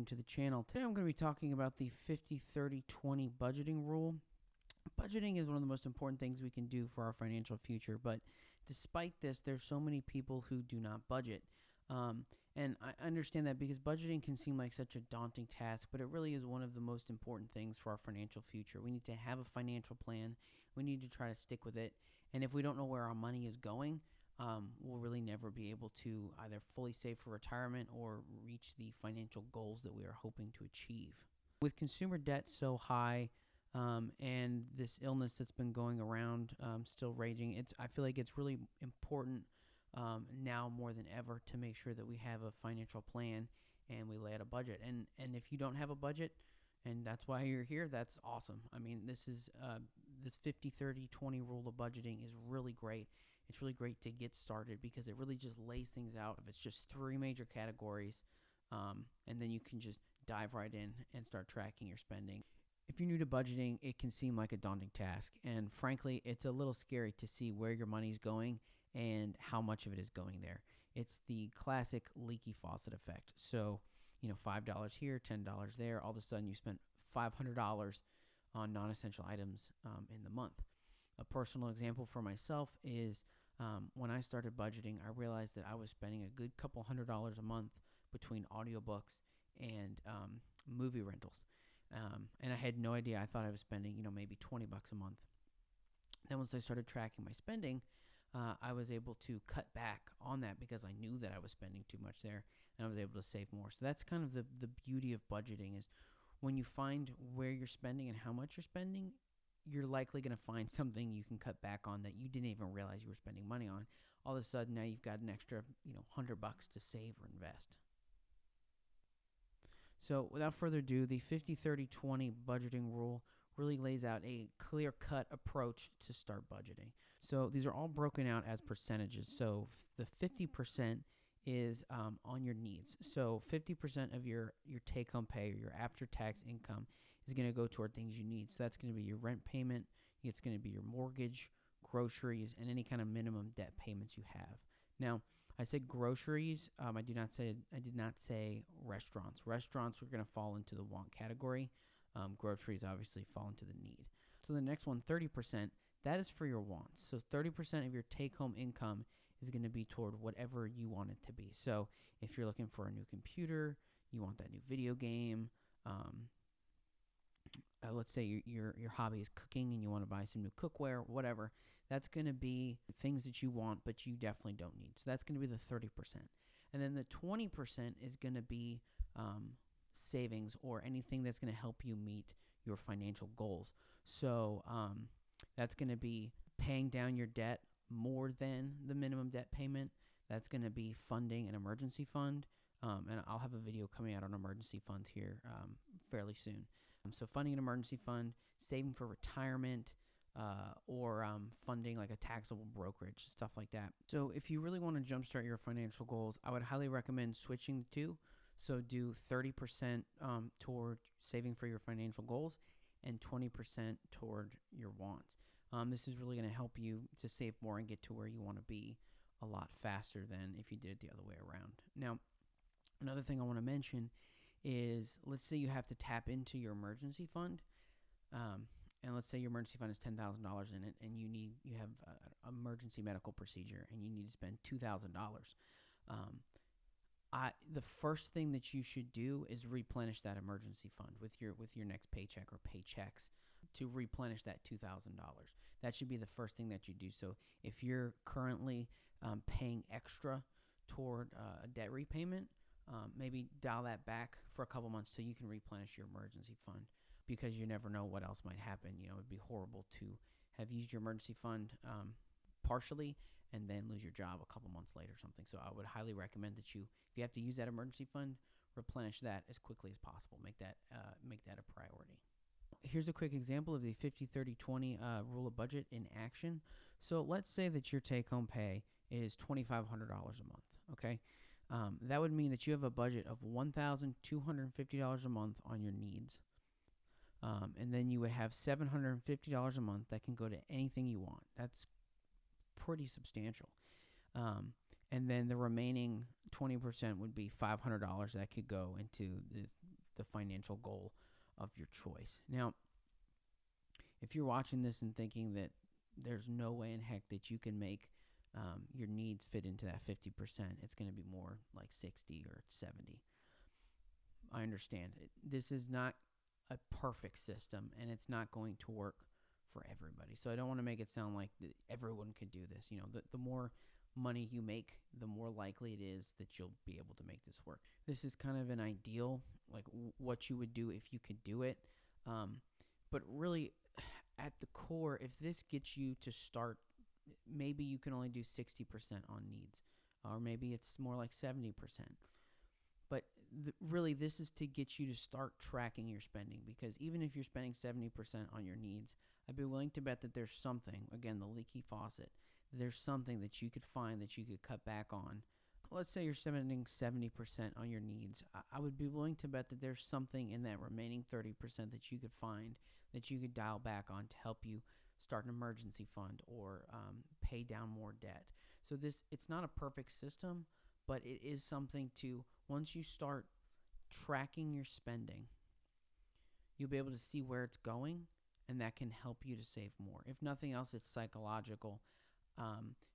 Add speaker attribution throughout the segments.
Speaker 1: welcome to the channel. Today I'm going to be talking about the 50-30-20 budgeting rule. Budgeting is one of the most important things we can do for our financial future, but despite this, there's so many people who do not budget. And I understand that because budgeting can seem like such a daunting task, but it really is one of the most important things for our financial future. We need to have a financial plan. We need to try to stick with it. And if we don't know where our money is going, we'll really never be able to either fully save for retirement or reach the financial goals that we are hoping to achieve. With consumer debt so high, and this illness that's been going around, still raging, I feel like it's really important now more than ever to make sure that we have a financial plan and we lay out a budget. And if you don't have a budget, and that's why you're here, that's awesome. I mean, this 50-30-20 rule of budgeting is really great. It's really great to get started because it really just lays things out. If it's just 3 major categories, and then you can just dive right in and start tracking your spending. If you're new to budgeting, it can seem like a daunting task, and frankly, it's a little scary to see where your money's going and how much of it is going there. It's the classic leaky faucet effect. So, $5 here, $10 there, all of a sudden you spent $500 on non-essential items in the month. A personal example for myself is when I started budgeting, I realized that I was spending a good couple $100s a month between audiobooks and movie rentals. And I had no idea. I thought I was spending, maybe $20 a month. Then once I started tracking my spending, I was able to cut back on that because I knew that I was spending too much there, and I was able to save more. So that's kind of the beauty of budgeting, is when you find where you're spending and how much you're spending, you're likely going to find something you can cut back on that you didn't even realize you were spending money on. All of a sudden, now you've got an extra, $100 to save or invest. So without further ado, the 50-30-20 budgeting rule really lays out a clear-cut approach to start budgeting. So these are all broken out as percentages. So the 50% is on your needs. So 50% of your take-home pay or your after-tax income is going to go toward things you need. So that's going to be your rent payment, it's going to be your mortgage, groceries, and any kind of minimum debt payments you have. Now, I said groceries. I did not say restaurants. Restaurants are going to fall into the want category. Groceries obviously fall into the need. So the next one, 30%, that is for your wants. So 30% of your take-home income is going to be toward whatever you want it to be. So if you're looking for a new computer, you want that new video game, let's say your hobby is cooking and you want to buy some new cookware, whatever, that's going to be things that you want but you definitely don't need. So that's going to be the 30%. And then the 20% is going to be savings or anything that's going to help you meet your financial goals. So that's going to be paying down your debt more than the minimum debt payment. That's going to be funding an emergency fund. And I'll have a video coming out on emergency funds here fairly soon. So funding an emergency fund, saving for retirement, or funding like a taxable brokerage, stuff like that. So if you really want to jumpstart your financial goals, I would highly recommend switching the two. So do 30% toward saving for your financial goals and 20% toward your wants. This is really going to help you to save more and get to where you want to be a lot faster than if you did it the other way around. Now, another thing I want to mention is, let's say you have to tap into your emergency fund, and let's say your emergency fund is $10,000 in it, and you have an emergency medical procedure, and you need to spend $2,000. The first thing that you should do is replenish that emergency fund with your next paycheck or paychecks to replenish that $2,000. That should be the first thing that you do. So if you're currently paying extra toward a debt repayment, maybe dial that back for a couple months till you can replenish your emergency fund, because you never know what else might happen. It'd be horrible to have used your emergency fund partially and then lose your job a couple months later or something. So I would highly recommend that if you have to use that emergency fund, replenish that as quickly as possible. Make that a priority. Here's a quick example of the 50-30-20 rule of budget in action. So let's say that your take-home pay is $2,500 a month, okay? That would mean that you have a budget of $1,250 a month on your needs. And then you would have $750 a month that can go to anything you want. That's pretty substantial. And then the remaining 20% would be $500 that could go into the the financial goal of your choice. Now, if you're watching this and thinking that there's no way in heck that you can make your needs fit into that 50%, it's going to be more like 60 or 70. I understand. This is not a perfect system, and it's not going to work for everybody. So I don't want to make it sound like everyone could do this. The more money you make, the more likely it is that you'll be able to make this work. This is kind of an ideal, like what you would do if you could do it. But really, at the core, if this gets you to start, maybe you can only do 60% on needs, or maybe it's more like 70%. But really, this is to get you to start tracking your spending, because even if you're spending 70% on your needs, I'd be willing to bet that there's something, again, the leaky faucet, there's something that you could find that you could cut back on. Let's say you're spending 70% on your needs. I would be willing to bet that there's something in that remaining 30% that you could find that you could dial back on to help you start an emergency fund or pay down more debt. So it's not a perfect system, but it is something to, once you start tracking your spending, you'll be able to see where it's going, and that can help you to save more. If nothing else, it's psychological,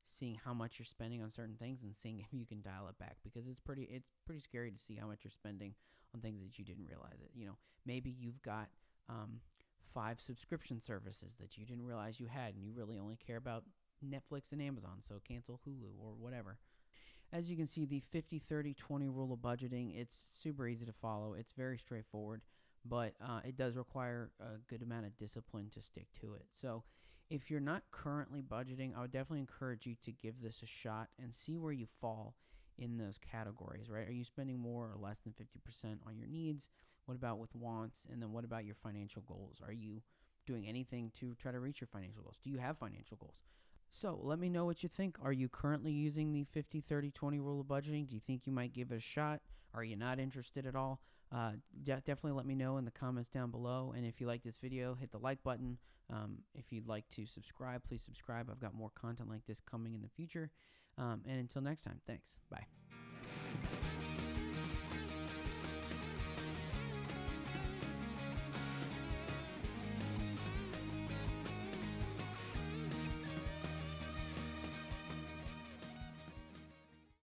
Speaker 1: seeing how much you're spending on certain things and seeing if you can dial it back, because it's pretty scary to see how much you're spending on things that you didn't realize it. Maybe you've got 5 subscription services that you didn't realize you had, and you really only care about Netflix and Amazon, so cancel Hulu or whatever. As you can see, the 50-30-20 rule of budgeting, it's super easy to follow. It's very straightforward, but it does require a good amount of discipline to stick to it. So if you're not currently budgeting, I would definitely encourage you to give this a shot and see where you fall in those categories, right? Are you spending more or less than 50% on your needs? What about with wants? And then what about your financial goals? Are you doing anything to try to reach your financial goals? Do you have financial goals? So let me know what you think. Are you currently using the 50-30-20 rule of budgeting? Do you think you might give it a shot? Are you not interested at all? Definitely let me know in the comments down below. And if you like this video, hit the like button. If you'd like to subscribe, please subscribe. I've got more content like this coming in the future. And until next time, thanks. Bye.